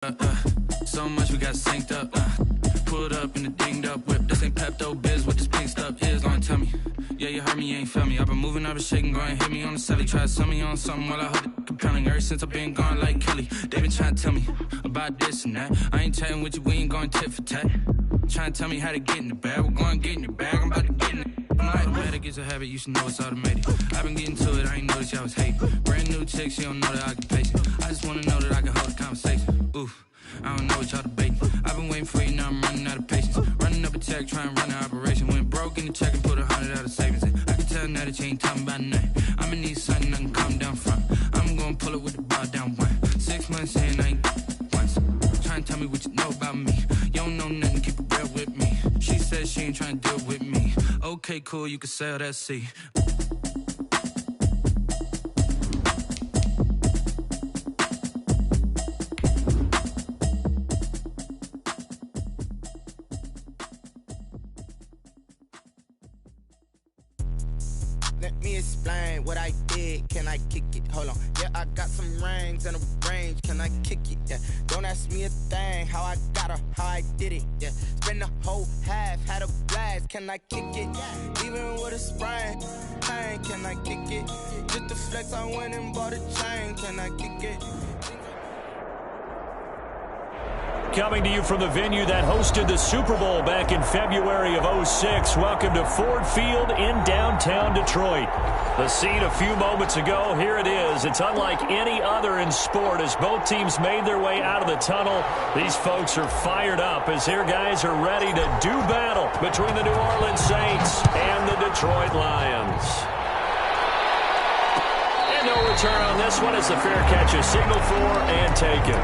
So much we got synced up. Pulled up in the dinged up whip. This ain't Pepto Biz, what this pink stuff is. Gonna tell me. Yeah, you heard me, you ain't felt me. I've been moving, I've been shaking, go and hit me on the celly. Try to sell me on something while I hold it compelling. Ever since I've been gone like Kelly, they been trying to tell me about this and that. I ain't chatting with you, we ain't going tit for tat. Trying to tell me how to get in the bag. We're going to get in your bag, I'm about to get in it. I'm like, the way that gets a habit, you should know it's automated. I've been getting to it, I ain't noticed y'all was hating. Brand new chick, she don't know that I can pace it. I just wanna know that I can hold a conversation. Oof. I don't know what y'all debating. I've been waiting for you, now I'm running out of patience. Running up a check, trying to run an operation. Went broke in the check and put 100 out of savings in. I can tell now that you ain't talking about nothing. I'ma need something I can calm down front. I'm gonna pull it with the bar down one. 6 months in, I ain't once. Trying to tell me what you know about me. You don't know nothing, keep it real with me. She said she ain't trying to deal with me. Okay, cool, you can sell that seat. Let me explain what I did. Can I kick it? Hold on. Yeah, I got some rings and a range. Can I kick it? Yeah. Don't ask me a thing. How I got her, how I did it. Yeah. Spend the whole half, had a blast. Can I kick it? Even with a sprain. Pain, can I kick it? Just the flex, I went and bought a chain. Can I kick it? Coming to you from the venue that hosted the Super Bowl back in February of '06. Welcome to Ford Field in downtown Detroit. The scene a few moments ago, here it is. It's unlike any other in sport as both teams made their way out of the tunnel. These folks are fired up as their guys are ready to do battle between the New Orleans Saints and the Detroit Lions. And no return on this one as the fair catch is signaled for and taken.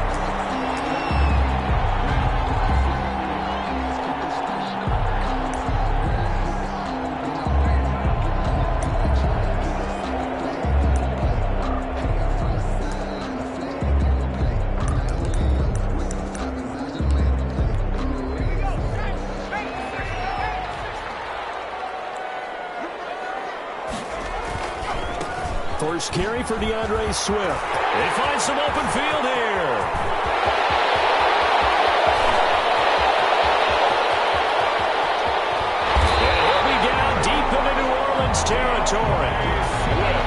First carry for DeAndre Swift. They find some open field here. And he'll be down deep into New Orleans territory.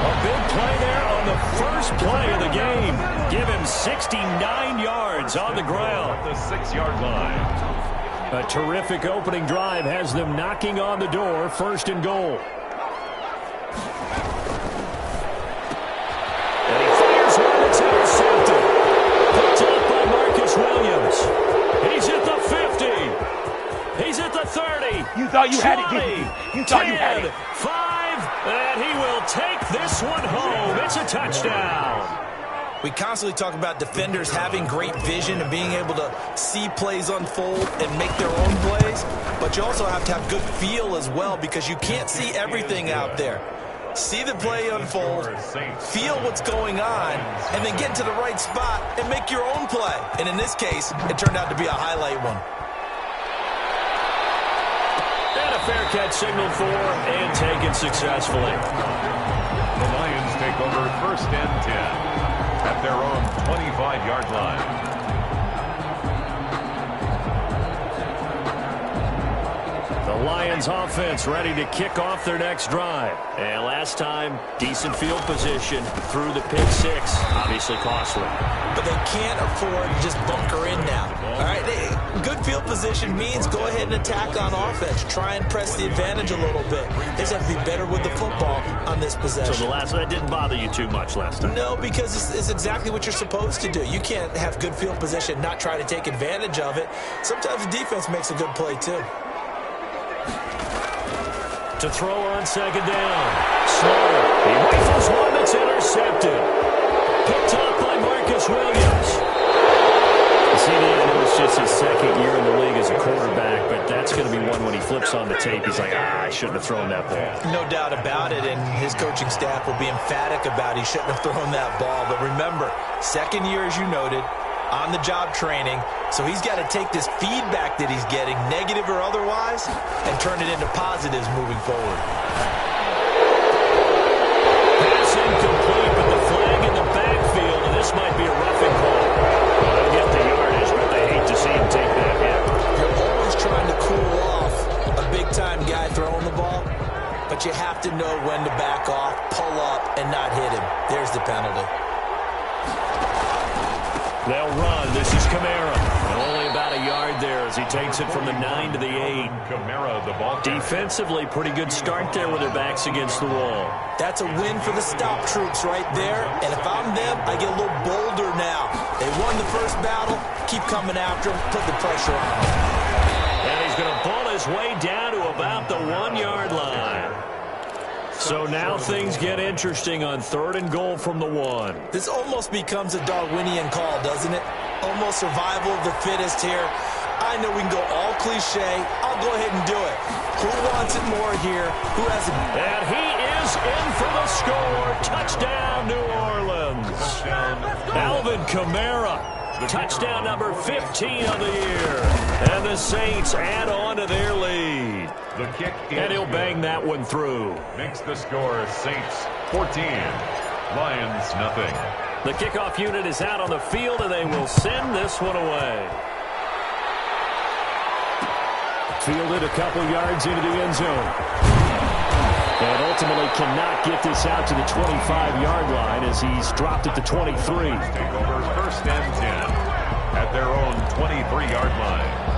A big play there on the first play of the game. Give him 69 yards on the ground. The 6-yard line. A terrific opening drive has them knocking on the door, first and goal. He's at the 50. He's at the 30. You thought you 20, had it, didn't you? You thought 10, you had it. 5, and he will take this one home. It's a touchdown. We constantly talk about defenders having great vision and being able to see plays unfold and make their own plays, but you also have to have good feel as well because you can't see everything out there. See the play unfold, feel what's going on, and then get into the right spot and make your own play. And in this case, it turned out to be a highlight one. And a fair catch signaled for and taken successfully. The Lions take over first and 10 at their own 25-yard line. The Lions offense ready to kick off their next drive. And last time, decent field position through the pick six. Obviously costly. But they can't afford to just bunker in now. All right, good field position means go ahead and attack on offense. Try and press the advantage a little bit. They just have to be better with the football on this possession. So that didn't bother you too much last time? No, because it's exactly what you're supposed to do. You can't have good field position, not try to take advantage of it. Sometimes the defense makes a good play too. To throw on second down. Slaughter. He rifles one that's intercepted. Picked up by Marcus Williams. You see, I know it's just his second year in the league as a quarterback, but that's going to be one when he flips on the tape. He's like, I shouldn't have thrown that ball. No doubt about it, and his coaching staff will be emphatic about he shouldn't have thrown that ball. But remember, second year, as you noted, on-the-job training, so he's got to take this feedback that he's getting, negative or otherwise, and turn it into positives moving forward. Pass incomplete, but the flag in the backfield, and this might be a roughing call. They'll get the yardage. know when to back off, pull up, and not hit him. There's the penalty. They'll run. This is Kamara. And only about a yard there as he takes it from the 9 to the 8. Kamara, the ball. Defensively, pretty good start there with their backs against the wall. That's a win for the stop troops right there. And if I'm them, I get a little bolder now. They won the first battle. Keep coming after him. Put the pressure on him. And he's going to pull his way down to about the 1-yard line. So now things get interesting on 3rd and goal from the 1. This almost becomes a Darwinian call, doesn't it? Almost survival of the fittest here. I know we can go all cliche. I'll go ahead and do it. Who wants it more here? Who has it? And he is in for the score. Touchdown, New Orleans. Alvin Kamara. Touchdown number 15 of the year. And the Saints add on to their lead. The kick and he'll bang that one through. Makes the score Saints 14, Lions nothing. The kickoff unit is out on the field, and they will send this one away. Fielded a couple yards into the end zone. And ultimately cannot get this out to the 25-yard line as he's dropped at the 23. Take over 1st and 10 at their own 23-yard line.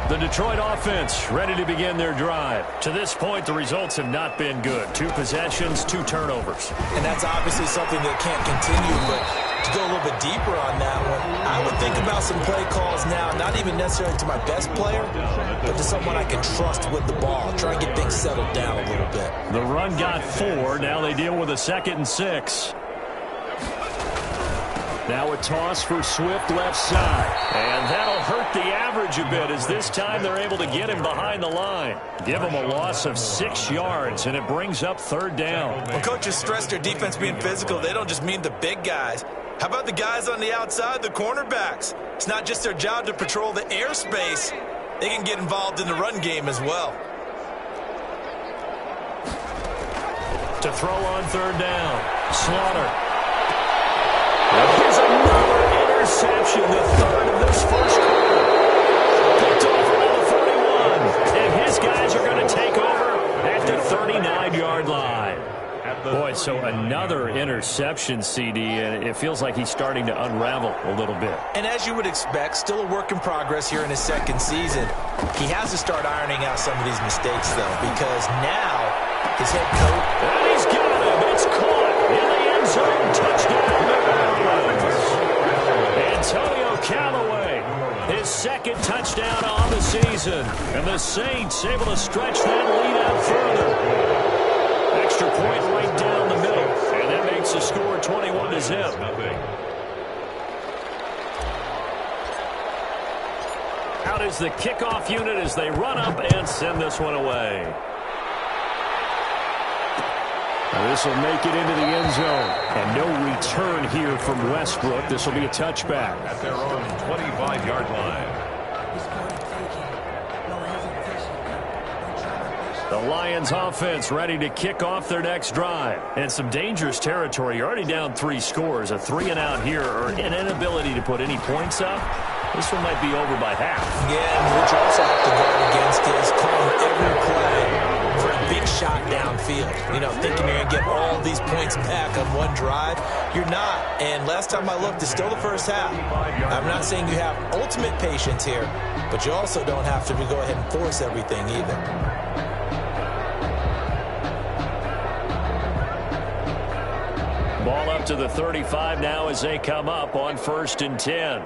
The Detroit offense ready to begin their drive. To this point, the results have not been good. 2 possessions, 2 turnovers. And that's obviously something that can't continue, but to go a little bit deeper on that one, I would think about some play calls now, not even necessarily to my best player, but to someone I can trust with the ball. Try and get things settled down a little bit. The run got 4. Now they deal with a 2nd and 6. Now a toss for Swift left side. And that'll hurt the average a bit as this time they're able to get him behind the line. Give him a loss of 6 yards, and it brings up 3rd down. When coaches stress their defense being physical, they don't just mean the big guys. How about the guys on the outside, the cornerbacks? It's not just their job to patrol the airspace. They can get involved in the run game as well. To throw on 3rd down. Slaughter. Here's another interception, the 3rd of this first quarter. Picked off around the 41. And his guys are going to take over at the 39-yard line. Boy, so another interception, CD, and it feels like he's starting to unravel a little bit. And as you would expect, still a work in progress here in his 2nd season. He has to start ironing out some of these mistakes, though, because now his head coach... And he's got him. It's caught in the end zone. Touchdown, New Orleans. Antonio Callaway, his 2nd touchdown on the season. And the Saints able to stretch that lead out further. Extra point right down the middle. And that makes the score 21-0. Out is the kickoff unit as they run up and send this one away. Now this will make it into the end zone. And no return here from Westbrook. This will be a touchback. At their own 25-yard line. The Lions offense ready to kick off their next drive. And some dangerous territory. You're already down 3 scores. A 3-and-out here or an inability to put any points up. This one might be over by half. Yeah, and what you also have to guard against is calling every play for a big shot downfield. You know, thinking you're going to get all these points back on one drive. You're not. And last time I looked, it's still the first half. I'm not saying you have ultimate patience here, but you also don't have to go ahead and force everything either. Ball up to the 35 now as they come up on 1st and 10.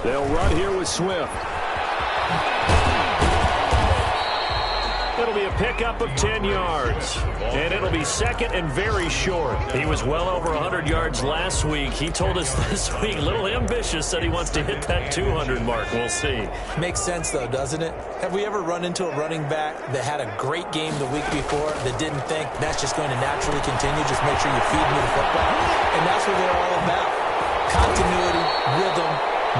They'll run here with Swift. It'll be a pickup of 10 yards. And it'll be 2nd and very short. He was well over 100 yards last week. He told us this week, a little ambitious, said he wants to hit that 200 mark. We'll see. Makes sense, though, doesn't it? Have we ever run into a running back that had a great game the week before that didn't think that's just going to naturally continue? Just make sure you feed me the football. And that's what they're all about. Continuity, rhythm,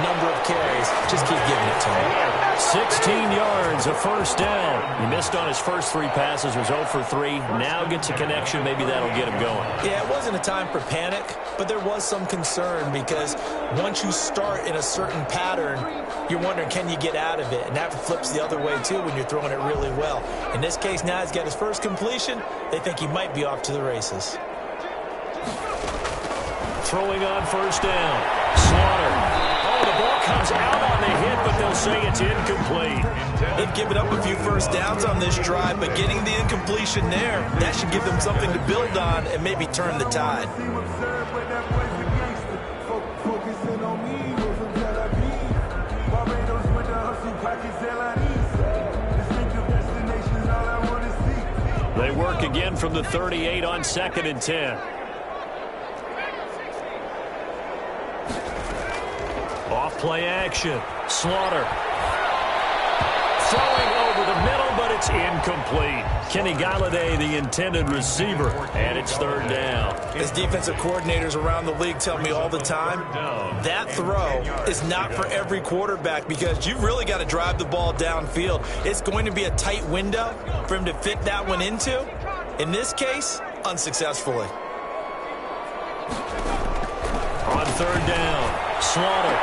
number of carries. Just keep giving it to him. 16 yards, a first down. He missed on his first 3 passes, was 0 for 3. Now gets a connection. Maybe that'll get him going. Yeah, it wasn't a time for panic, but there was some concern because once you start in a certain pattern, you're wondering, can you get out of it? And that flips the other way, too, when you're throwing it really well. In this case, now he's got his first completion. They think he might be off to the races. Throwing on first down. Slaughter. Oh, the ball comes out on the hit, but they'll say it's incomplete. They've given up a few first downs on this drive, but getting the incompletion there, that should give them something to build on and maybe turn the tide. They work again from the 38 on 2nd and 10. Off play action. Slaughter. Throwing over the middle, but it's incomplete. Kenny Galladay, the intended receiver, and it's 3rd down. As defensive coordinators around the league tell me all the time, that throw is not for every quarterback because you've really got to drive the ball downfield. It's going to be a tight window for him to fit that one into. In this case, unsuccessfully. On 3rd down, Slaughter.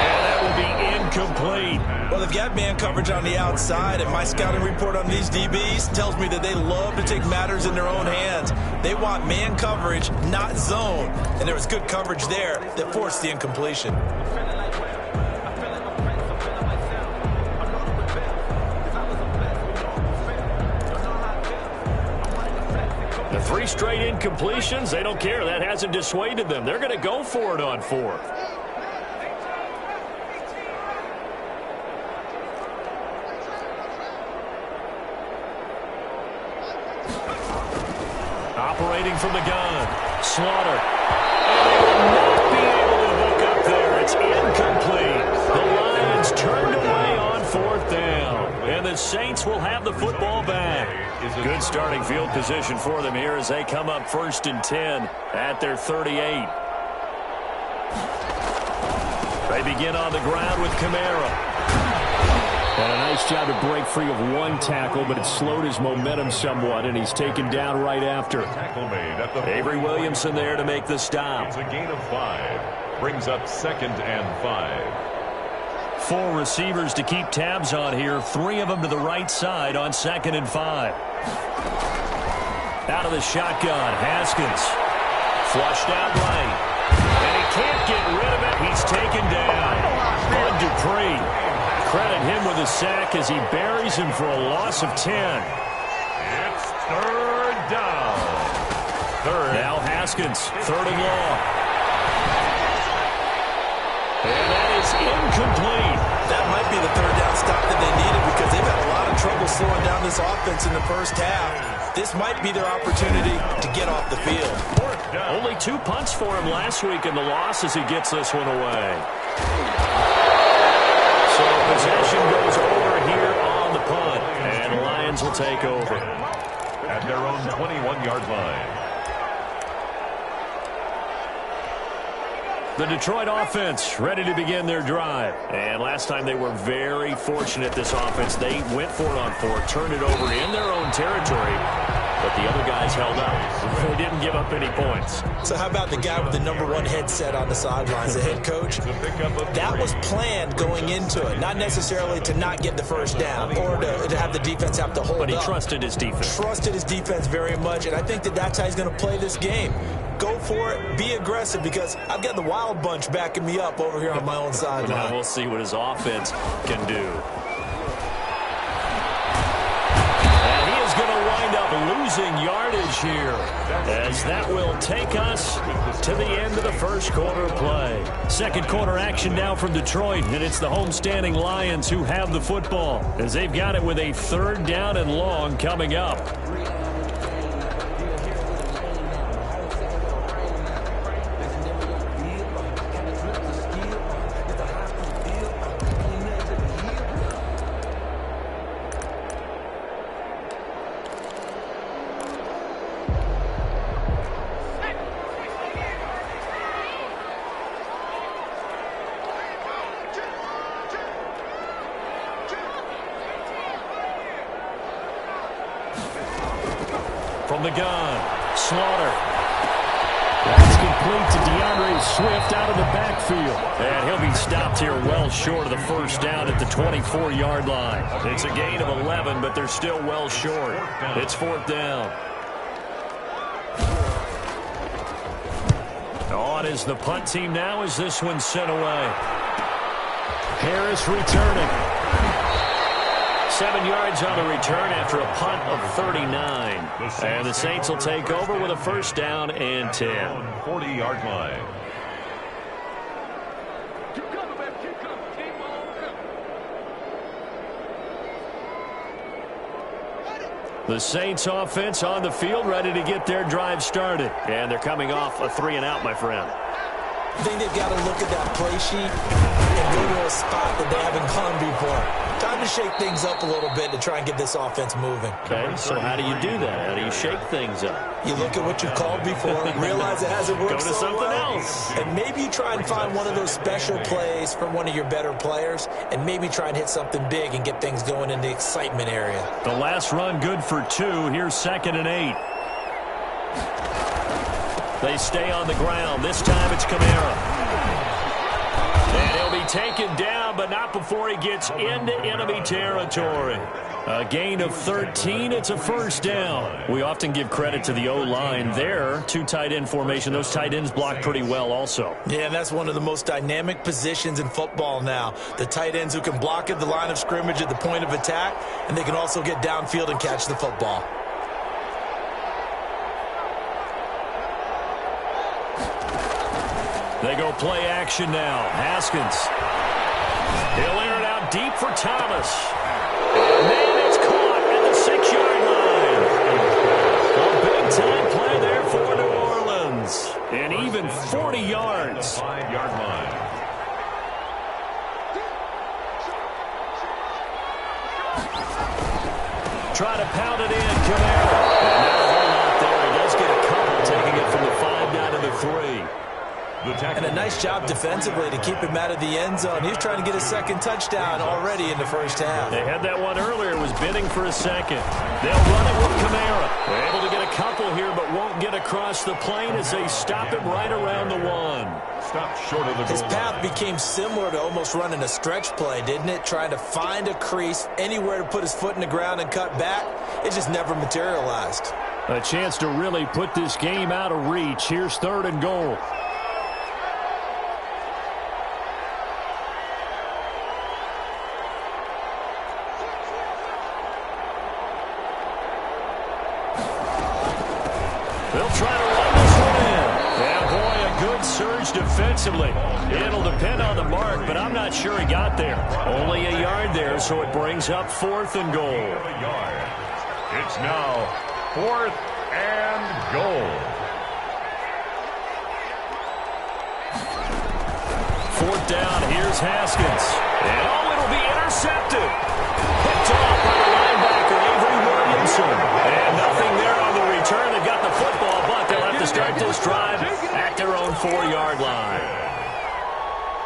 And that will be incomplete. Well, they've got man coverage on the outside, and my scouting report on these DBs tells me that they love to take matters in their own hands. They want man coverage, not zone. And there was good coverage there that forced the incompletion. The 3 straight incompletions, they don't care. That hasn't dissuaded them. They're going to go for it on 4th. Operating from the gun, Slaughter. And they will not be able to hook up there. It's incomplete. The Lions turned away on 4th down. And the Saints will have the football back. Good starting field position for them here as they come up 1st and 10 at their 38. They begin on the ground with Kamara. And a nice job to break free of 1 tackle, but it slowed his momentum somewhat, and he's taken down right after. Avery Williamson there to make the stop. It's a gain of 5. Brings up 2nd and 5. 4 receivers to keep tabs on here. 3 of them to the right side on 2nd and 5. Out of the shotgun, Haskins. Flushed out right. And he can't get rid of it. He's taken down. Bud Dupree. Credit him with a sack as he buries him for a loss of 10. It's 3rd down. Now Haskins, 3rd and long. And that is incomplete. That might be the 3rd down stop that they needed because they've had a lot of trouble slowing down this offense in the first half. This might be their opportunity to get off the field. Only 2 punts for him last week in the loss as he gets this one away. So possession goes over here on the punt, and the Lions will take over. At their own 21-yard line. The Detroit offense ready to begin their drive. And last time they were very fortunate, this offense. They went for it on 4, turned it over in their own territory, but the other guys held up. They didn't give up any points. So how about the guy with the #1 headset on the sidelines, the head coach? That was planned going into it, not necessarily to not get the first down or to have the defense have to hold up. But he trusted his defense. Trusted his defense very much, and I think that that's how he's going to play this game. Go for it, be aggressive, because I've got the Wild Bunch backing me up over here on my own sideline. Now we'll see what his offense can do. And he is going to wind up losing yardage here, as that will take us to the end of the first quarter play. Second quarter action now from Detroit, and it's the homestanding Lions who have the football, as they've got it with a 3rd down and long coming up. gun. Slaughter. That's complete to DeAndre Swift out of the backfield. And he'll be stopped here well short of the first down at the 24-yard line. It's a gain of 11, but they're still well short. It's fourth down. On is the punt team now as this one's sent away. Harris returning. 7 yards on the return after a punt of 39. And the Saints will take over with a first down and 10. 40-yard line. The Saints offense on the field, ready to get their drive started. And they're coming off a 3-and-out, my friend. I think they've got to look at that play sheet and go to a spot that they haven't gone before. Time to shake things up a little bit to try and get this offense moving. Okay, so how do you do that? How do you shake things up? You look at what you've called before, realize it hasn't worked Go to so something well, else. and maybe you try and find one of those special plays from one of your better players, and maybe try and hit something big and get things going in the excitement area. The last run good for 2. Here's 2nd and 8. They stay on the ground. This time it's Kamara. And he'll be taken down, but not before he gets into enemy territory. A gain of 13. It's a first down. We often give credit to the O-line there. 2 tight end formation. Those tight ends block pretty well also. Yeah, and that's one of the most dynamic positions in football now. The tight ends who can block at the line of scrimmage at the point of attack, and they can also get downfield and catch the football. They go play action now. Haskins. He'll air it out deep for Thomas. And it's caught at the 6-yard line. A big-time play there for New Orleans. And even 40 yards. 5-yard line. Try to pound it in, Kamara. And not a whole lot there. He does get a couple, taking it from the 5 down to the 3. And a nice job defensively to keep him out of the end zone. He's trying to get a second touchdown already in the first half. They had that one earlier, was bidding for a second. They'll run it with Kamara. They're able to get a couple here, but won't get across the plane as they stop him right around the 1. Stop short of the goal. His path became similar to almost running a stretch play, didn't it? Trying to find a crease, anywhere to put his foot in the ground and cut back. It just never materialized. A chance to really put this game out of reach. Here's 3rd and goal. They'll try to run this one in. Yeah, boy, a good surge defensively. It'll depend on the mark, but I'm not sure he got there. Only a yard there, so it brings up 4th and goal. It's now 4th and goal. 4th down, here's Haskins. And it'll be intercepted. Picked off by the linebacker, Avery Williamson. And nothing there on the return. They've got the football, but they'll have to start this drive at their own 4-yard line.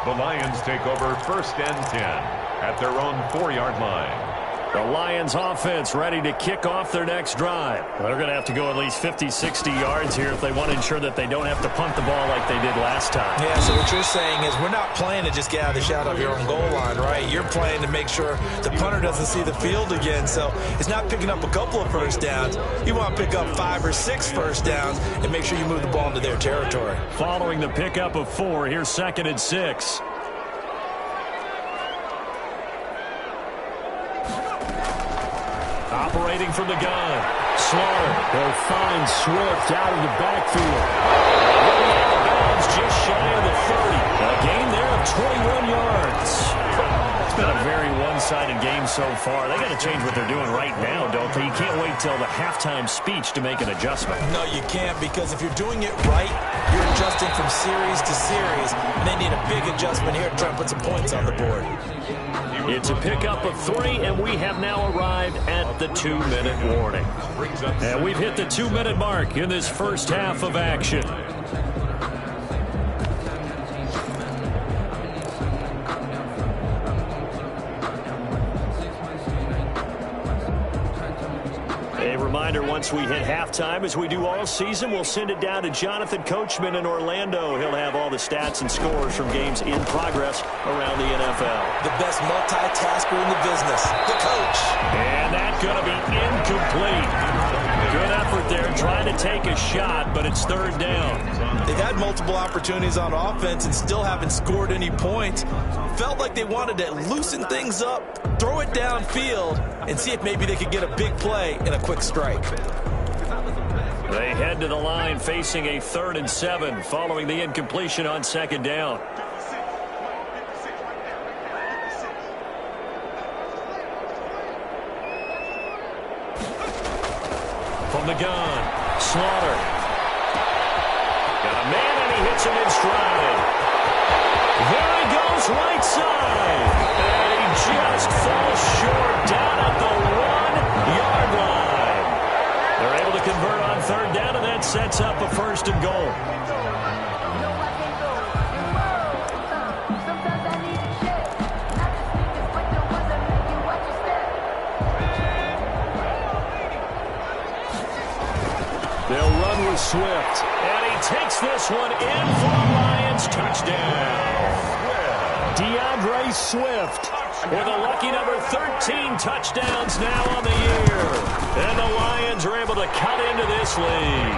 The Lions take over 1st and 10 at their own 4-yard line. The Lions offense ready to kick off their next drive. They're going to have to go at least 50, 60 yards here if they want to ensure that they don't have to punt the ball like they did last time. Yeah, so what you're saying is we're not playing to just get out of the shadow of your own goal line, right? You're playing to make sure the punter doesn't see the field again. So it's not picking up a couple of first downs. You want to pick up 5 or 6 first downs and make sure you move the ball into their territory. Following the pickup of 4, here's 2nd and 6. Operating from the gun. Slaughter. They'll find Swift out of the backfield. Running out of bounds just shy of the 30. A gain there of 21 yards. It's been a very one-sided game so far. They got to change what they're doing right now, don't they? You can't wait till the halftime speech to make an adjustment. No, you can't, because if you're doing it right, you're adjusting from series to series, and they need a big adjustment here to try and put some points on the board. It's a pickup of 3, and we have now arrived at the 2-minute warning. And we've hit the 2-minute mark in this first half of action. A reminder, once we hit halftime, as we do all season, we'll send it down to Jonathan Coachman in Orlando. He'll have all the stats and scores from games in progress around the NFL. The best multitasker in the business, the coach. And that's going to be incomplete. Good effort there, trying to take a shot, but it's third down. They've had multiple opportunities on offense and still haven't scored any points. Felt like they wanted to loosen things up, throw it downfield, and see if maybe they could get a big play and a quick strike. They head to the line facing a 3rd and 7 following the incompletion on 2nd down. From the gun, Slaughter. Got a man and he hits him in stride. There he goes right side. And he just falls short down at the 1-yard line. They're able to convert on 3rd down, and that sets up a 1st and goal. They'll run with Swift. And he takes this one in for the Lions. Touchdown. DeAndre Swift with a lucky number 13 touchdowns now on the year. And the Lions are able to cut into this lead.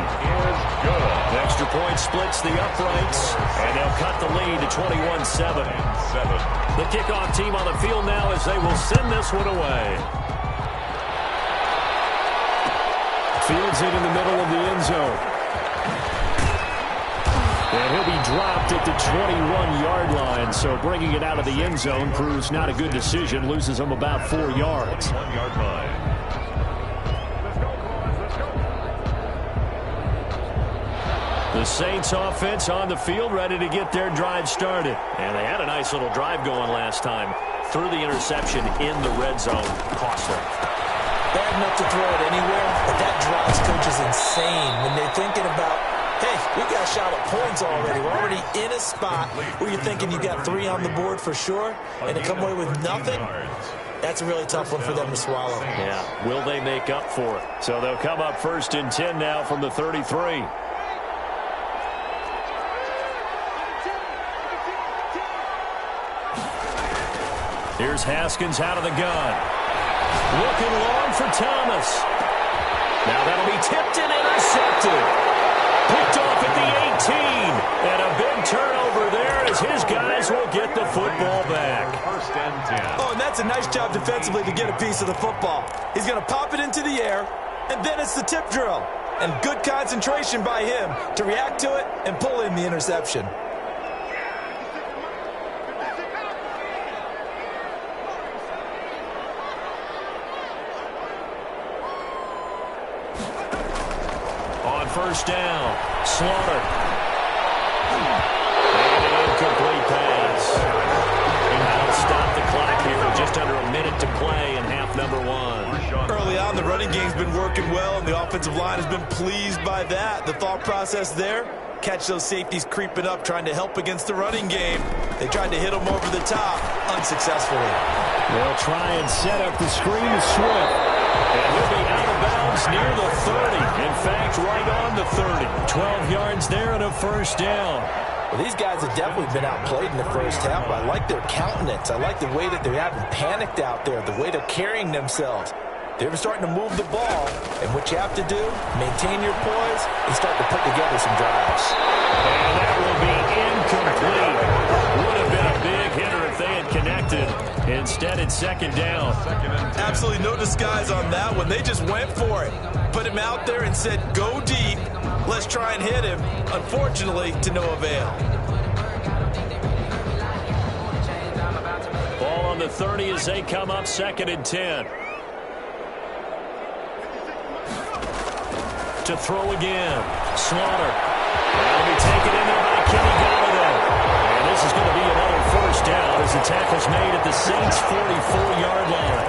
The extra point splits the uprights, and they'll cut the lead to 21-7. The kickoff team on the field now as they will send this one away. Fields it in the middle of the end zone. And he'll be dropped at the 21-yard line, so bringing it out of the end zone proves not a good decision. Loses him about 4 yards. 1-yard line. The Saints offense on the field, ready to get their drive started. And they had a nice little drive going last time. Threw the interception in the red zone. Costly. Bad enough to throw it anywhere, but that drives coaches insane when they're thinking about, hey, we got a shot at points already. We're already in a spot where you're thinking you got 3 on the board for sure, and to come away with nothing, that's a really tough one for them to swallow. Yeah, will they make up for it? So they'll come up 1st and 10 now from the 33. Here's Haskins out of the gun. Looking long for Thomas. Now that'll be tipped and intercepted. Picked off at the 18. And a big turnover there as his guys will get the football back. 1st and 10. Oh, and that's a nice job defensively to get a piece of the football. He's going to pop it into the air, and then it's the tip drill. And good concentration by him to react to it and pull in the interception. On 1st down, Slaughter. And an incomplete pass. And that'll stop the clock here with just under a minute to play in half number 1. Early on, the running game's been working well, and the offensive line has been pleased by that. The thought process there, catch those safeties creeping up, trying to help against the running game. They tried to hit them over the top, unsuccessfully. They'll try and set up the screen to Swift. And he'll be out of bounds near the 30. In fact, right on the 30. 12 yards there and a 1st down. Well, these guys have definitely been outplayed in the first half. I like their countenance. I like the way that they haven't panicked out there, the way they're carrying themselves. They're starting to move the ball, and what you have to do, maintain your poise and start to put together some drives. And that will be incomplete. Would have been a big hitter if they had connected. Instead, it's 2nd down. Absolutely no disguise on that one. They just went for it. Put him out there and said, go deep. Let's try and hit him. Unfortunately, to no avail. Ball on the 30 as they come up 2nd and 10. To throw again. Slaughter. That'll be taken in there by Kenny Galladay. And this is going to be another 1st down as the tackle's made at the Saints' 44-yard line.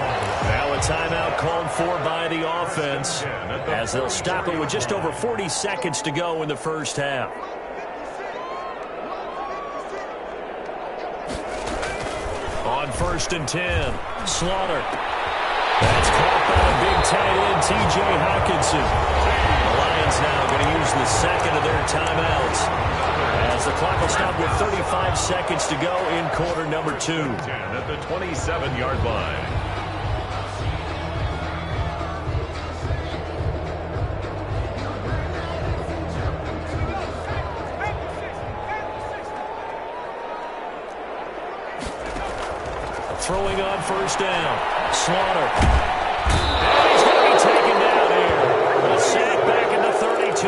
Now a timeout called for by the offense as they'll stop it with just over 40 seconds to go in the first half. On 1st and 10, Slaughter. That's caught by the big tight end, T.J. Hockenson. The Lions now going to use the second of their timeouts, as the clock will stop with 35 seconds to go in quarter number 2. 10 at the 27-yard line. Throwing on first down. Slaughter. And he's going to be taken down here. A sack back in the 32.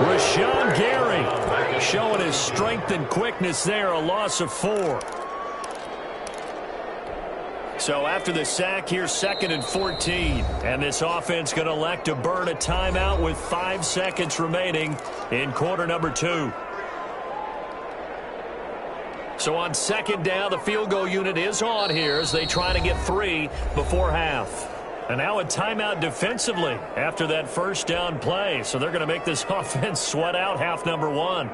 Rashawn Gary showing his strength and quickness there. A loss of 4. So after the sack, here's 2nd and 14. And this offense going to elect to burn a timeout with 5 seconds remaining in quarter number 2. So on 2nd down, the field goal unit is on here as they try to get 3 before half. And now a timeout defensively after that first down play. So they're going to make this offense sweat out half number 1.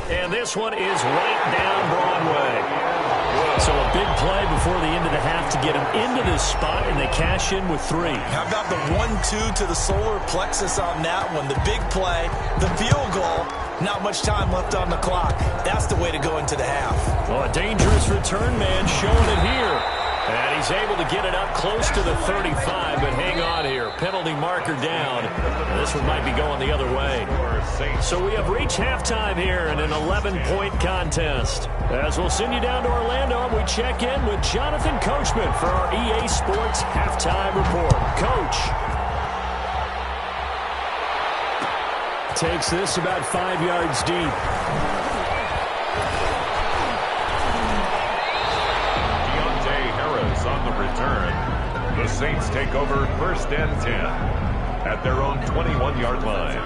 And this one is right down Broadway. So a big play before the end of the half to get them into this spot, and they cash in with 3. How about the 1-2 to the solar plexus on that one? The big play, the field goal, not much time left on the clock. That's the way to go into the half. Well, a dangerous return man showing it here. And he's able to get it up close to the 35, but hang on here. Penalty marker down. And this one might be going the other way. So we have reached halftime here in an 11-point contest. As we'll send you down to Orlando, we check in with Jonathan Coachman for our EA Sports Halftime Report. Coach. Takes this about 5 yards deep. On the return, the Saints take over 1st and 10 at their own 21-yard line.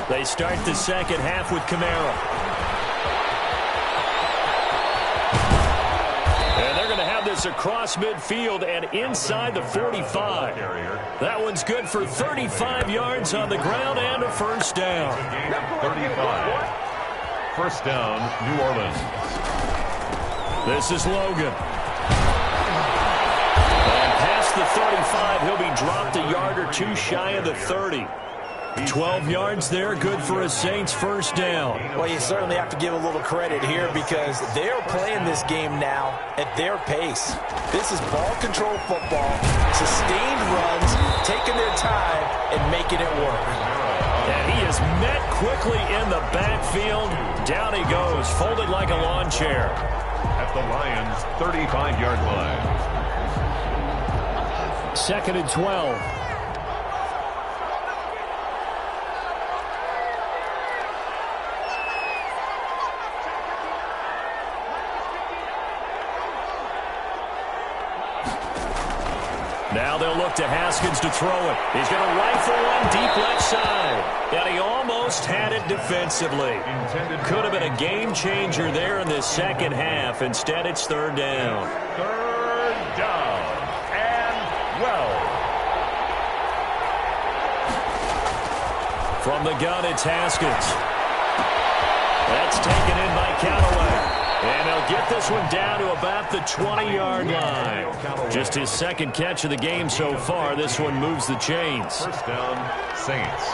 They start the second half with Kamara. And they're going to have this across midfield and inside the 45. That one's good for 35 yards on the ground and a first down. 35. First down, New Orleans. This is Logan. And past the 35, he'll be dropped a yard or 2 shy of the 30. 12 yards there, good for a Saints first down. Well, you certainly have to give a little credit here because they're playing this game now at their pace. This is ball control football, sustained runs, taking their time and making it work. And he is met quickly in the backfield. Down he goes, folded like a lawn chair. At the Lions' 35-yard line. 2nd and 12. Now they'll look to Haskins to throw it. He's going to rifle one deep left side. And he almost had it defensively. Could have been a game changer there in the second half. Instead, it's 3rd down. 3rd down. And well. From the gun, it's Haskins. That's taken in by Callaway. And they'll get this one down to about the 20-yard line. Just his 2nd catch of the game so far. This one moves the chains. First down, Saints.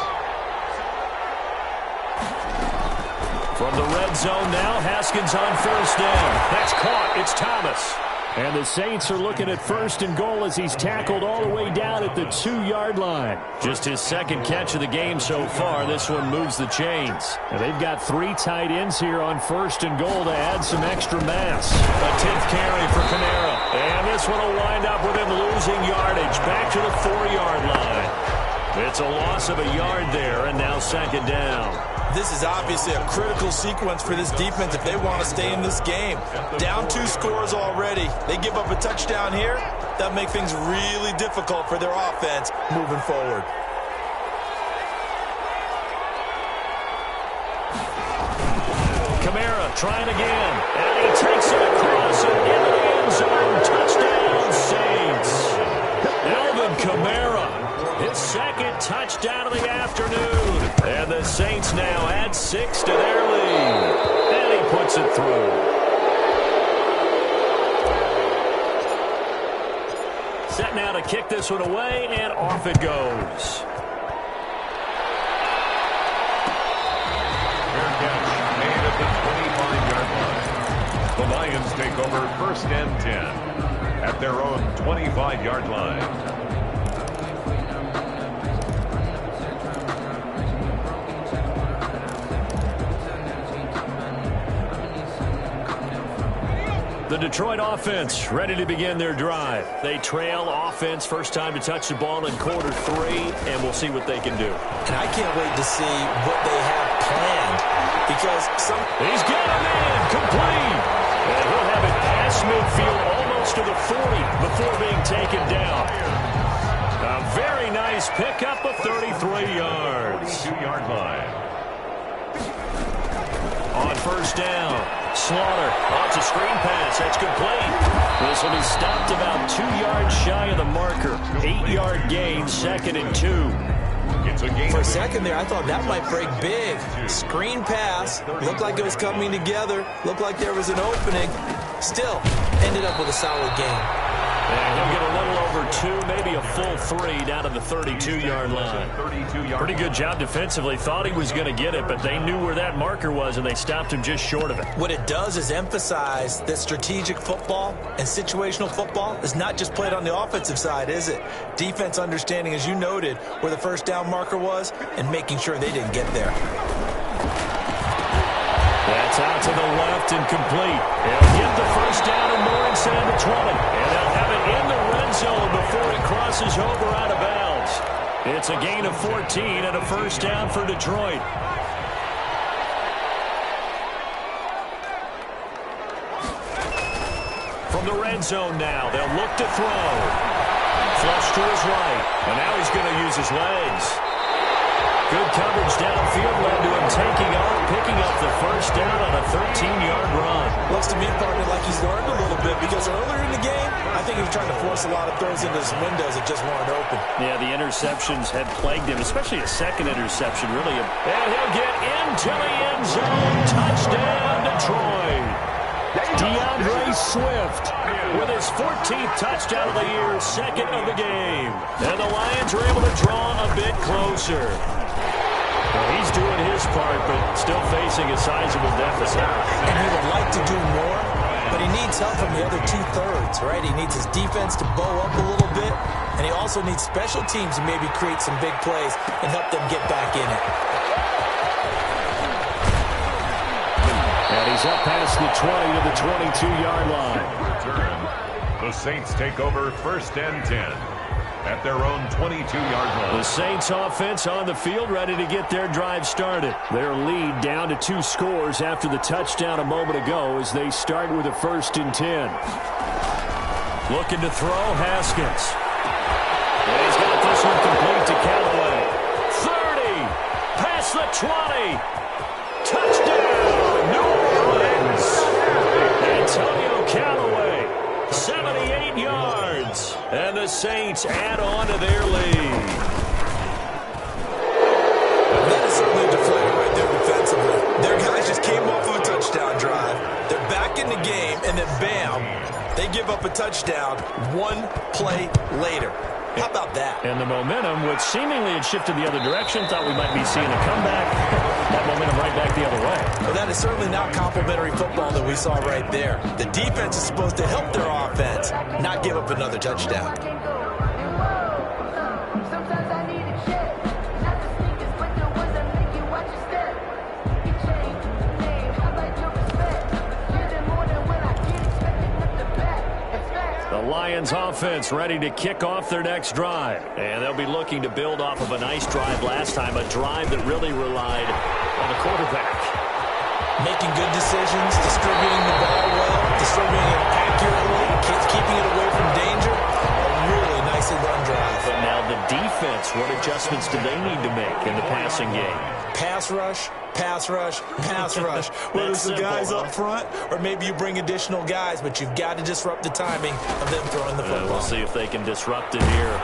From the red zone now, Haskins on first down. That's caught. It's Thomas. And the Saints are looking at 1st and goal as he's tackled all the way down at the 2-yard line. Just his 2nd catch of the game so far. This one moves the chains. And they've got 3 tight ends here on 1st and goal to add some extra mass. A 10th carry for Kamara. And this one will wind up with him losing yardage back to the 4-yard line. It's a loss of a yard there, and now 2nd down. This is obviously a critical sequence for this defense if they want to stay in this game. Down 2 scores already. They give up a touchdown here. That'll make things really difficult for their offense moving forward. Kamara trying again. And he takes it across and into the end zone. Touchdown, Saints. Alvin Kamara. His second touchdown of the afternoon. And the Saints now add 6 to their lead. And he puts it through. Set now to kick this one away, and off it goes. Fair catch made at the 25-yard line. The Lions take over 1st and 10 at their own 25-yard line. The Detroit offense ready to begin their drive. They trail offense, first time to touch the ball in quarter 3, and we'll see what they can do. And I can't wait to see what they have planned because He's got him in, complete. And he'll have it past midfield almost to the 40 before being taken down. A very nice pickup of 33 yards. 22-yard line. On first down, Slaughter off a screen pass. That's complete. This will be stopped about 2 yards shy of the marker. 8-yard gain, 2nd and 2. It's a gain. For a second there, I thought that might break big. Screen pass. Looked like it was coming together. Looked like there was an opening. Still, ended up with a solid gain. And he'll get a little over 2, maybe a full 3 down to the 32-yard line. Pretty good job defensively. Thought he was going to get it, but they knew where that marker was, and they stopped him just short of it. What it does is emphasize that strategic football and situational football is not just played on the offensive side, is it? Defense understanding, as you noted, where the first down marker was and making sure they didn't get there. That's out to the left and complete. He'll get the first down and more inside the 20. And they'll have it in the red zone before it crosses over out of bounds. It's a gain of 14 and a first down for Detroit. From the red zone now, they'll look to throw. Flush to his right. And now he's going to use his legs. Good coverage downfield led to him taking off, picking up the first down on a 13-yard run. Looks to me, partner, like he's learned a little bit because earlier in the game, I think he was trying to force a lot of throws into some windows that just weren't open. Yeah, the interceptions had plagued him, especially a second interception, really. And he'll get into the end zone. Touchdown, Detroit. DeAndre Swift with his 14th touchdown of the year, 2nd of the game. And the Lions are able to draw a bit closer. Well, he's doing his part, but still facing a sizable deficit. And he would like to do more, but he needs help from the other 2/3, right? He needs his defense to bow up a little bit, and he also needs special teams to maybe create some big plays and help them get back in it. And he's up past the 20 to the 22-yard line. Return. The Saints take over 1st and 10 at their own 22-yard line. The Saints offense on the field ready to get their drive started. Their lead down to 2 scores after the touchdown a moment ago as they start with a 1st and 10. Looking to throw, Haskins. And he's got this one complete to Callaway. 30, past the 20. Touchdown, New Orleans. Antonio Callaway, 78 yards. And the Saints add on to their lead. That is certainly a deflator right there defensively. Their guys just came off of a touchdown drive. They're back in the game, and then bam, they give up a touchdown 1 play later. How about that? And the momentum, which seemingly had shifted the other direction, thought we might be seeing a comeback. That momentum right back the other way. Well, that is certainly not complimentary football that we saw right there. The defense is supposed to help their offense, not give up another touchdown. Lions offense ready to kick off their next drive. And they'll be looking to build off of a nice drive last time, a drive that really relied on the quarterback. Making good decisions, distributing the ball well, distributing it accurately, keeping it away from danger. A really nicely run drive. But now the defense, what adjustments do they need to make in the passing game? Pass rush, pass rush, pass rush. Whether it's the guys up front or maybe you bring additional guys, but you've got to disrupt the timing of them throwing the football. We'll see if they can disrupt it here.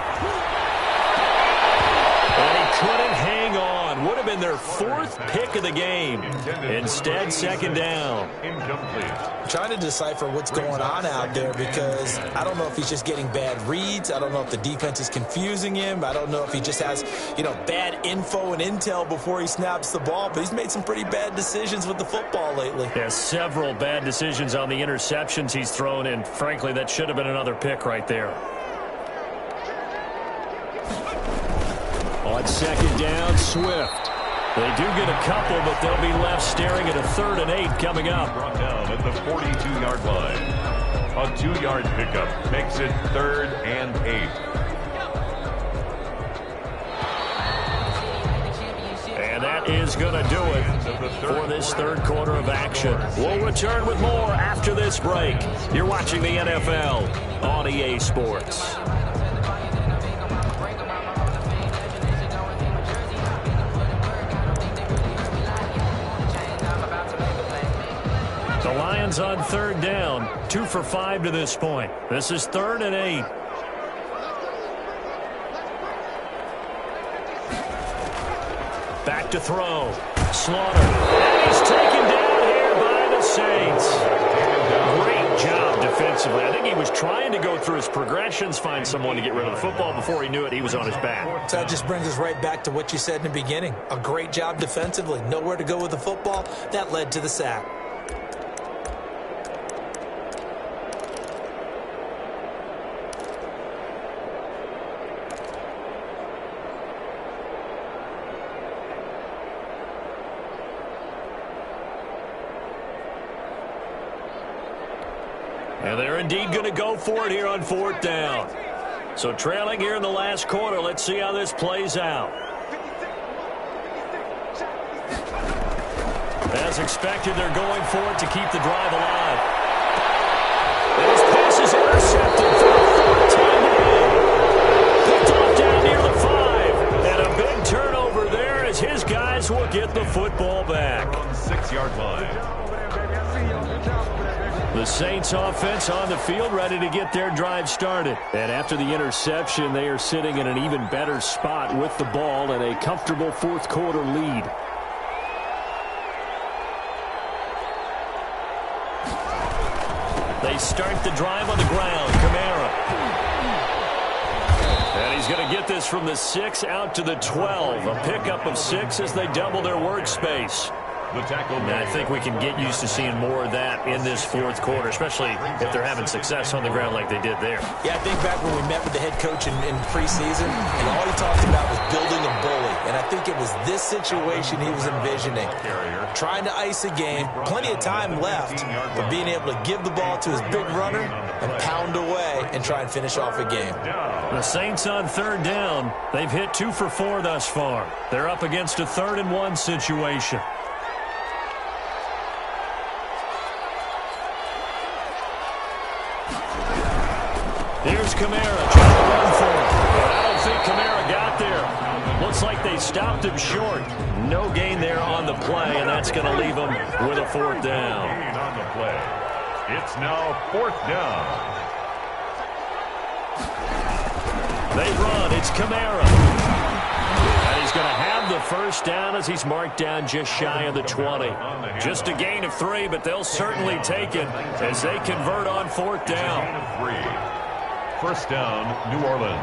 couldn't hang on. Would have been their 4th pick of the game. Instead, second down. I'm trying to decipher what's going on out there because I don't know if he's just getting bad reads. I don't know if the defense is confusing him. I don't know if he just has, bad info and intel before he snaps the ball. But he's made some pretty bad decisions with the football lately. Yeah, several bad decisions on the interceptions he's thrown, and frankly, that should have been another pick right there. On second down, Swift. They do get a couple, but they'll be left staring at a 3rd and 8 coming up. Brought down at the 42-yard line. A 2-yard pickup makes it 3rd and 8. And that is going to do it for this 3rd quarter of action. We'll return with more after this break. You're watching the NFL on EA Sports. The Lions on 3rd down, 2 for 5 to this point. This is 3rd and 8. Back to throw. Slaughter. And he's taken down here by the Saints. Great job defensively. I think he was trying to go through his progressions, find someone to get rid of the football. Before he knew it, he was on his back. So that just brings us right back to what you said in the beginning. A great job defensively. Nowhere to go with the football. That led to the sack. And they're indeed going to go for it here on 4th down. So trailing here in the last quarter. Let's see how this plays out. As expected, they're going for it to keep the drive alive. And his pass is intercepted for a 14 Picked off down near the 5. And a big turnover there as his guys will get the football back. On 6-yard line. The Saints offense on the field, ready to get their drive started. And after the interception, they are sitting in an even better spot with the ball and a comfortable 4th quarter lead. They start the drive on the ground. Kamara. And he's going to get this from the 6 out to the 12. A pickup of 6 as they double their workspace. And I think we can get used to seeing more of that in this 4th quarter, especially if they're having success on the ground like they did there. Yeah, I think back when we met with the head coach in preseason, and all he talked about was building a bully. And I think it was this situation he was envisioning. Trying to ice a game, plenty of time left, but being able to give the ball to his big runner and pound away and try and finish off a game. The Saints on 3rd down. They've hit 2 for 4 thus far. They're up against a 3rd and 1 situation. Here's Kamara trying to run for it. But I don't think Kamara got there. Looks like they stopped him short. No gain there on the play, and that's going to leave him with a 4th down. On the play. It's now 4th down. They run. It's Kamara. And he's going to have the 1st down as he's marked down just shy of the 20. Just a gain of 3, but they'll certainly take it as they convert on 4th down. 1st down, New Orleans.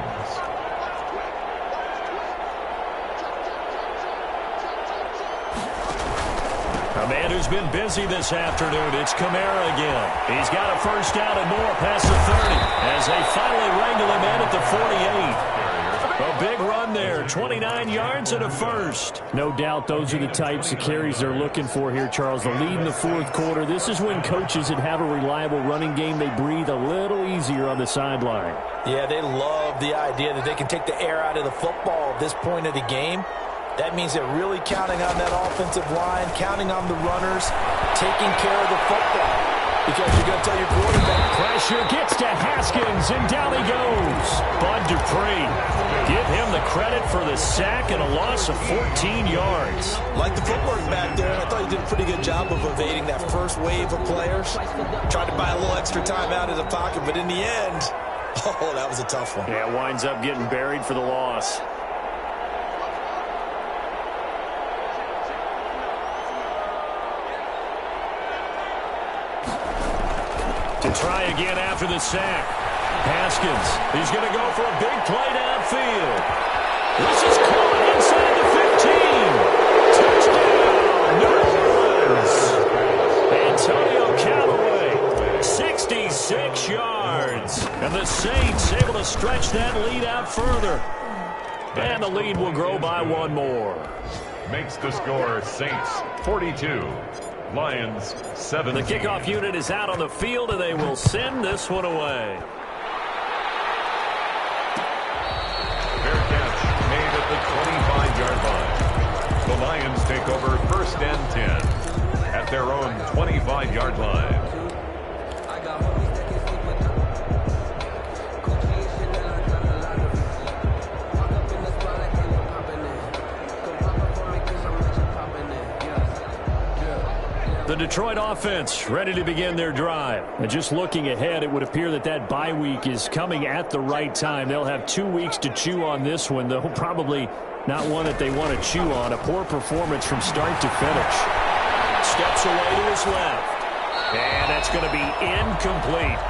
A man who's been busy this afternoon, it's Kamara again. He's got a 1st down and more past the 30 as they finally wrangle him in at the 48. A big run there, 29 yards and a 1st. No doubt those are the types of carries they're looking for here, Charles. The lead in the 4th quarter. This is when coaches that have a reliable running game, they breathe a little easier on the sideline. Yeah, they love the idea that they can take the air out of the football at this point of the game. That means they're really counting on that offensive line, counting on the runners, taking care of the football. Because you're going to tell your quarterback. Pressure gets to Haskins, and down he goes. Bud Dupree. Give him the credit for the sack and a loss of 14 yards. Like the footwork back there, I thought he did a pretty good job of evading that first wave of players. Tried to buy a little extra time out of the pocket, but in the end, oh, that was a tough one. Yeah, winds up getting buried for the loss. To try again after the sack. Haskins, he's going to go for a big play downfield. This is caught inside the 15. Touchdown, New Orleans. Antonio Callaway, 66 yards. And the Saints able to stretch that lead out further. And the lead will grow by one more. Makes the score Saints 42. Lions 7. The kickoff unit is out on the field, and they will send this one away. Fair catch made at the 25-yard line. The Lions take over 1st and 10 at their own 25-yard line. The Detroit offense ready to begin their drive. And just looking ahead, it would appear that that bye week is coming at the right time. They'll have 2 weeks to chew on this one, though probably not one that they want to chew on. A poor performance from start to finish. Steps away to his left. And that's going to be incomplete.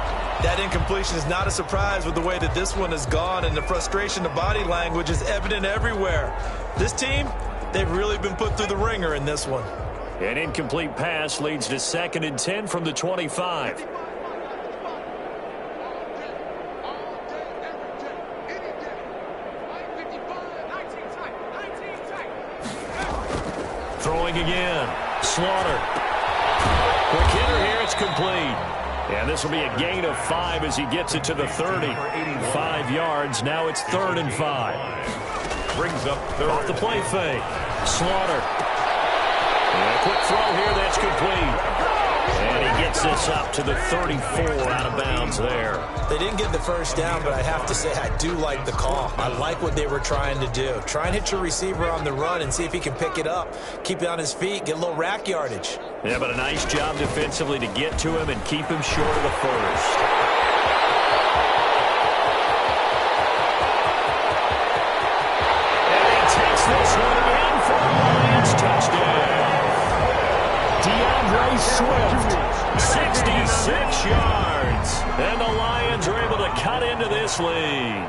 That incompletion is not a surprise with the way that this one has gone, and the frustration, the body language is evident everywhere. This team, they've really been put through the ringer in this one. An incomplete pass leads to 2nd and 10 from the 25. Throwing again. Slaughter. Quick hitter here. It's complete. And this will be a gain of 5 as he gets it to the 30. 5 yards. Now it's 3rd and 5. Brings up 3rd. Off the play fake. Slaughter. And a quick throw here, that's complete. And he gets this up to the 34 out of bounds there. They didn't get the first down, but I have to say I do like the call. I like what they were trying to do. Try and hit your receiver on the run and see if he can pick it up. Keep it on his feet, get a little rack yardage. Yeah, but a nice job defensively to get to him and keep him short of the first. And he takes this one in for a Lions touchdown. DeAndre Swift, 66 yards. And the Lions are able to cut into this lead.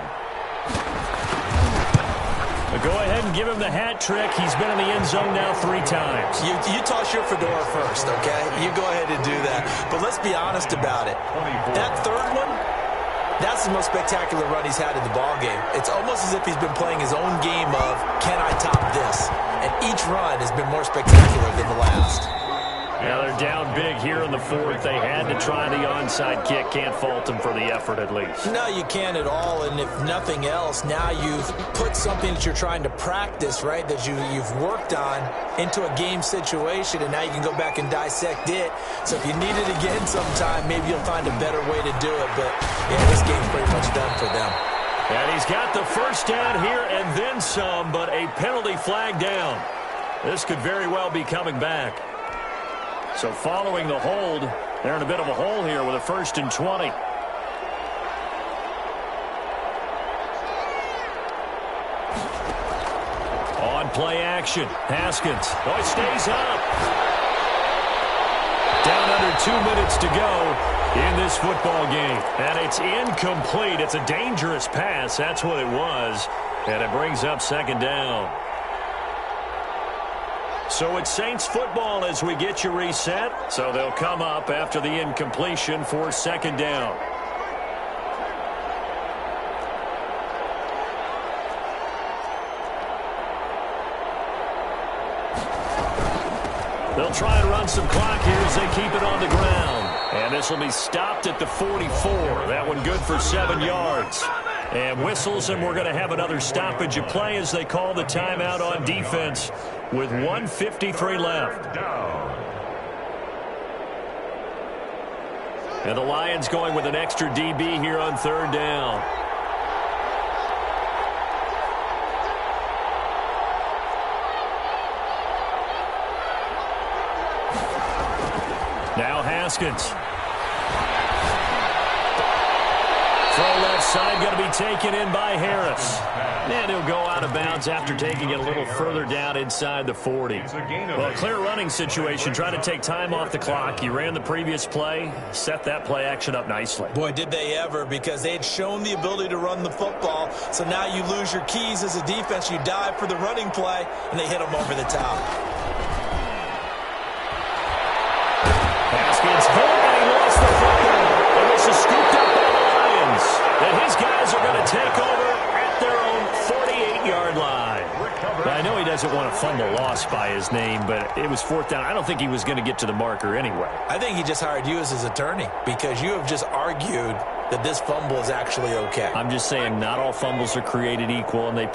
But go ahead and give him the hat trick. He's been in the end zone now 3 times. You toss your fedora first, okay? You go ahead and do that. But let's be honest about it. That third one, that's the most spectacular run he's had in the ballgame. It's almost as if he's been playing his own game of, can I top this? And each run has been more spectacular than the last. Now they're down big here in the 4th. They had to try the onside kick. Can't fault them for the effort at least. No, you can't at all. And if nothing else, now you've put something that you're trying to practice, right, that you've worked on into a game situation, and now you can go back and dissect it. So if you need it again sometime, maybe you'll find a better way to do it. But, yeah, this game's pretty much done for them. And he's got the first down here and then some, but a penalty flag down. This could very well be coming back. So following the hold, they're in a bit of a hole here with a 1st and 20. On play action, Haskins. Oh, it stays up. Down under 2 minutes to go in this football game. And it's incomplete. It's a dangerous pass. That's what it was. And it brings up 2nd down. So it's Saints football as we get you reset. So they'll come up after the incompletion for 2nd down. They'll try and run some clock here as they keep it on the ground. And this will be stopped at the 44. That one good for 7 yards. And whistles, and we're going to have another stoppage of play as they call the timeout on defense with 1:53 left. And the Lions going with an extra DB here on 3rd down. Now Haskins. Throw left side going to be taken in by Harris. And he'll go out of bounds after taking it a little further down inside the 40. Well, clear running situation. Try to take time off the clock. You ran the previous play, set that play action up nicely. Boy, did they ever, because they had shown the ability to run the football. So now you lose your keys as a defense. You dive for the running play, and they hit them over the top. Haskins hit, and he lost the football. And this is scooped up by the Lions. And his guys are going to take over at their own 48-yard line. I know he doesn't want to fumble loss by his name, but it was fourth down. I don't think he was going to get to the marker anyway. I think he just hired you as his attorney because you have just argued that this fumble is actually okay. I'm just saying not all fumbles are created equal, and the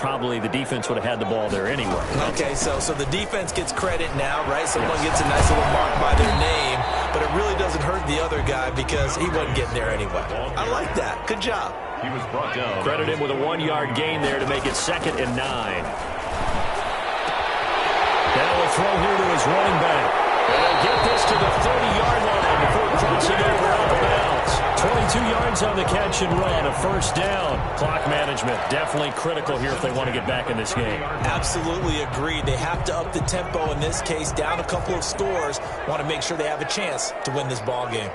defense would have had the ball there anyway. Okay, so the defense gets credit now, right? Someone gets a nice little mark by their name, but it really doesn't hurt the other guy because he wasn't getting there anyway. I like that. Good job. He was brought down. Credit him with a 1-yard gain there to make it 2nd and 9. Now a throw here to his running back. And he'll get this to the 30-yard line before crossing over out of bounds. 22 yards on the catch and run, a first down. Clock management definitely critical here if they want to get back in this game. Absolutely agreed. They have to up the tempo in this case, down a couple of scores. Want to make sure they have a chance to win this ball game.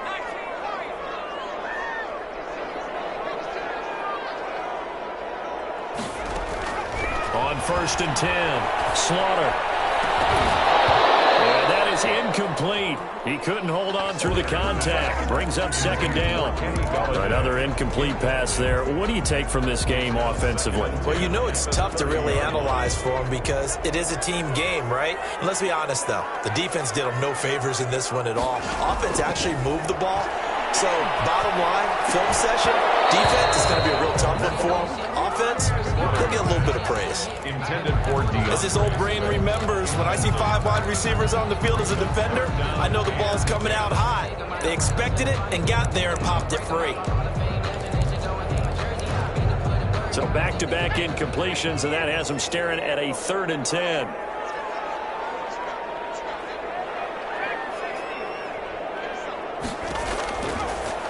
On 1st and 10, Slaughter. And that is incomplete. He couldn't hold on through the contact. Brings up 2nd down. Another incomplete pass there. What do you take from this game offensively? Well, you know it's tough to really analyze for them because it is a team game, right? And let's be honest, though. The defense did them no favors in this one at all. Offense actually moved the ball. So, bottom line, film session, defense is going to be a real tough one for them. Offense, they'll get a little bit of praise. Intended for Dion. As this old brain remembers, when I see 5 wide receivers on the field as a defender, I know the ball's coming out high. They expected it and got there and popped it free. So back-to-back incompletions, and that has them staring at a 3rd and 10.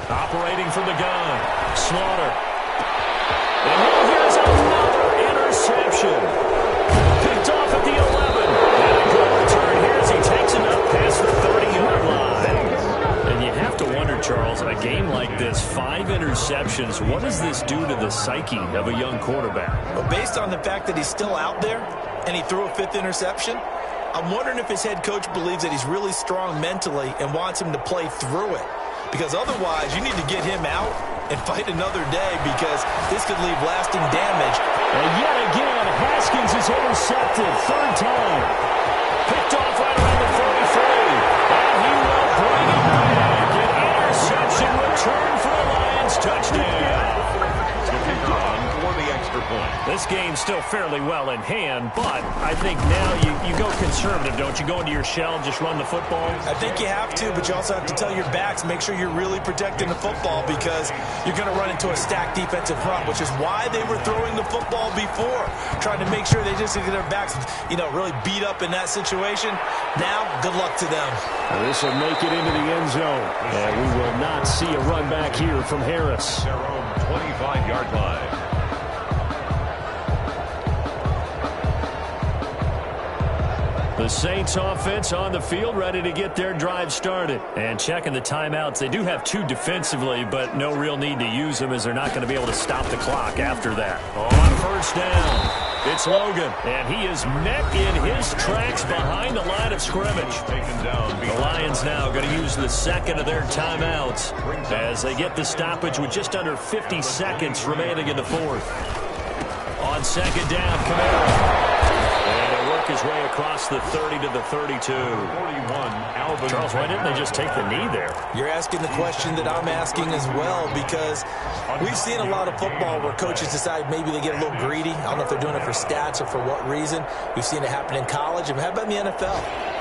Operating from the gun, Slaughter. And here's another interception. Picked off at the 11. And a good return here as he takes it up past the 30-yard line. And you have to wonder, Charles, in a game like this, 5 interceptions, what does this do to the psyche of a young quarterback? Well, based on the fact that he's still out there and he threw a 5th interception, I'm wondering if his head coach believes that he's really strong mentally and wants him to play through it. Because otherwise, you need to get him out and fight another day because this could leave lasting damage. And yet again, Haskins is intercepted. 3rd time. Picked off right around the 33. And he will bring it back. An interception return for a Lions touchdown. For the extra point. This game's still fairly well in hand, but I think now you go conservative, don't you? Go into your shell, just run the football? I think you have to, but you also have to tell your backs, make sure you're really protecting the football because you're going to run into a stacked defensive front, which is why they were throwing the football before, trying to make sure they just get their backs, really beat up in that situation. Now, good luck to them. This will make it into the end zone, and we will not see a run back here from Harris. Their own 25-yard line. The Saints offense on the field, ready to get their drive started. And checking the timeouts. They do have 2 defensively, but no real need to use them as they're not going to be able to stop the clock after that. On 1st down, it's Logan. And he is met in his tracks behind the line of scrimmage. The Lions now going to use the 2nd of their timeouts as they get the stoppage with just under 50 seconds remaining in the 4th. On 2nd down, Kamara. His way across the 30 to the 32. 41, Alvin. Charles, why didn't they just take the knee there? You're asking the question that I'm asking as well because we've seen a lot of football where coaches decide maybe they get a little greedy. I don't know if they're doing it for stats or for what reason. We've seen it happen in college. And how about in the NFL?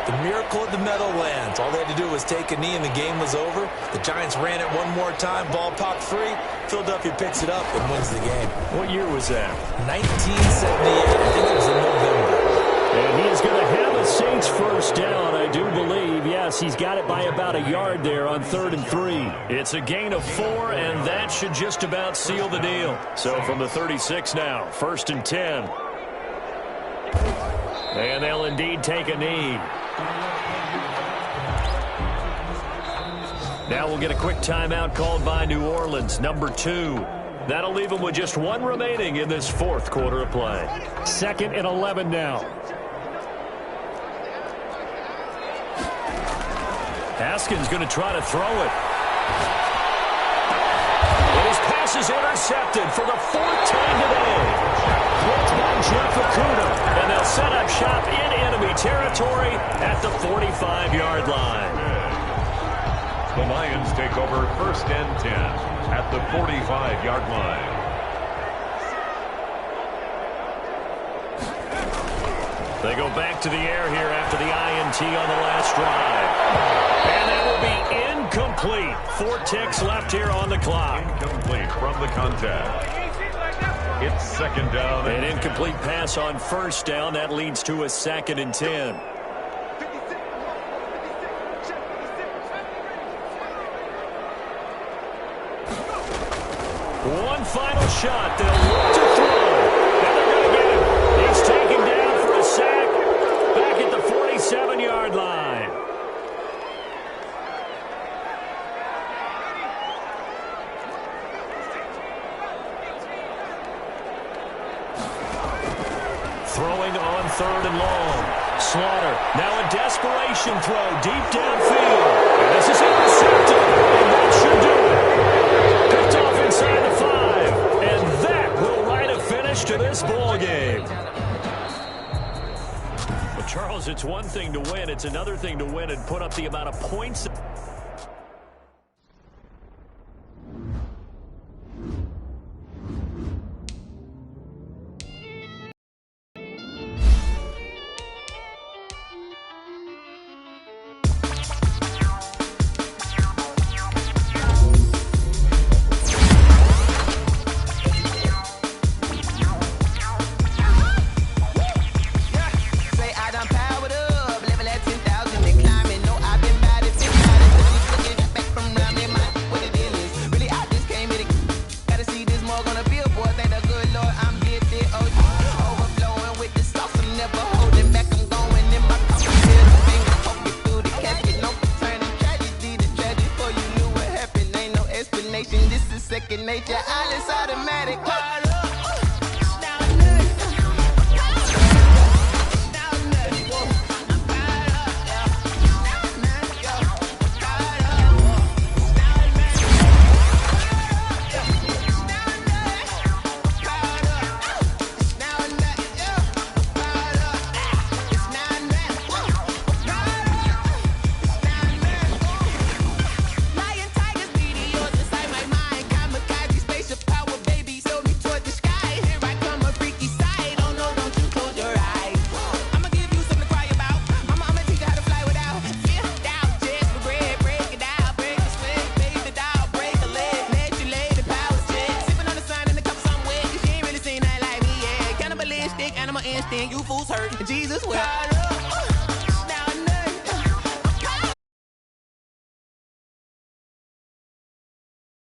The miracle of the Meadowlands. All they had to do was take a knee and the game was over. The Giants ran it one more time. Ball popped free. Philadelphia picks it up and wins the game. What year was that? 1978. I think it was in November. And he is going to have a Saints first down, I do believe. Yes, he's got it by about a yard there on 3rd and 3. It's a gain of 4, and that should just about seal the deal. So from the 36 now, 1st and 10. And they'll indeed take a knee. Now we'll get a quick timeout called by New Orleans, number 2. That'll leave them with just 1 remaining in this 4th quarter of play. 2nd and 11 now. Haskins going to try to throw it. And his pass is intercepted for the 4th time today. Blitz by Jeff Okudah. And they'll set up shop in enemy territory at the 45-yard line. The Lions take over 1st and 10 at the 45-yard line. They go back to the air here after the INT on the last drive. And that will be incomplete. 4 ticks left here on the clock. Incomplete from the contact. It's 2nd down. An incomplete pass on 1st down. That leads to a 2nd and 10. One final shot. They'll look to throw. And they're going to get him. He's taken down for a sack back at the 47-yard line. Throwing on 3rd and long. Slaughter. Now a desperation throw deep downfield. And this is intercepted. And that should do it. Picked off inside the 5. And that will write a finish to this ball game. Well, Charles, it's one thing to win. It's another thing to win and put up the amount of points. This is second nature. All is automatic. You fools hurt. Jesus, well.